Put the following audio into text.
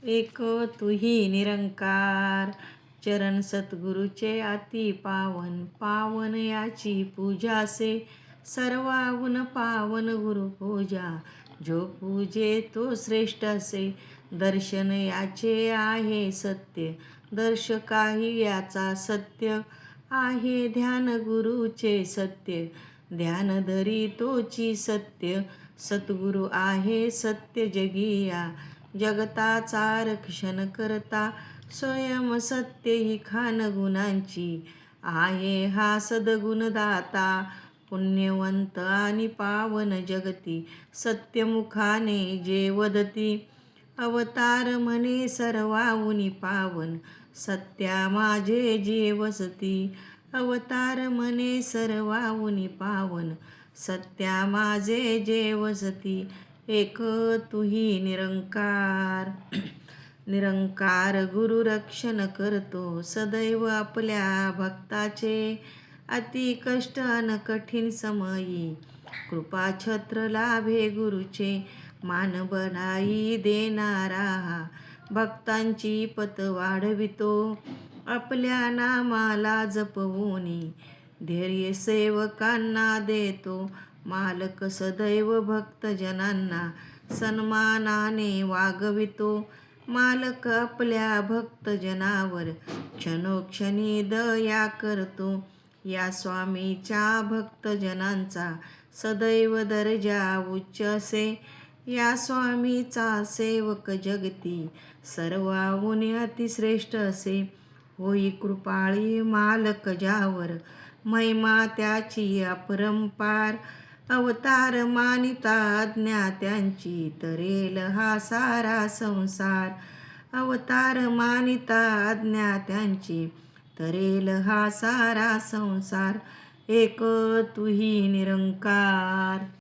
एक तुही निरंकार, चरण सद्गुरूचे अति पावन. पावन याची पूजा से, सर्वाहून पावन गुरु पूजा. जो पूजे तो श्रेष्ठ असे, दर्शन याचे आहे सत्य. दर्श काही याचा सत्य आहे, ध्यान गुरुचे सत्य. ध्यान धरी तोची सत्य, सद्गुरु आहे सत्य जगिया. जगताचा रक्षण करता, स्वयं सत्य ही खान गुणांची. आहे हा सद्गुणदाता, पुण्यवंत आणि पावन जगती. सत्यमुखाने जे वदती, अवतार म्हणे सर्वाहुनी पावन. सत्या माझे जे वसती, अवतार म्हणे सर्वाहुनी पावन. सत्या माझे जे वसती, एक तुही निरंकार. निरंकार गुरु रक्षण करतो, सदैव आपल्या भक्ताचे. अति कष्ट अन कठीण समयी, कृपा छत्र लाभे गुरुचे. मान बनाई देणारा हा, भक्तांची पत वाढवितो. आपल्या नामाला जपवूनी, धैर्य सेवकांना देतो. मालक सदैव भक्तजनांना, सन्मानाने वागवितो. मालक आपल्या भक्तजनावर, क्षणोक्षणी दया करतो. या स्वामीच्या भक्तजनांचा, सदैव दर्जा उच्च असे. या स्वामीचा सेवक जगती, सर्वाहून अतिश्रेष्ठ असे. होई कृपाळी मालक ज्यावर, महिमा त्याची अपरंपार. अवतार मानिता अज्ञात्यांची, तरेल हा सारा संसार. अवतार मानिता अज्ञात्यांची, तरेल हा सारा संसार. एक तुही निरंकार.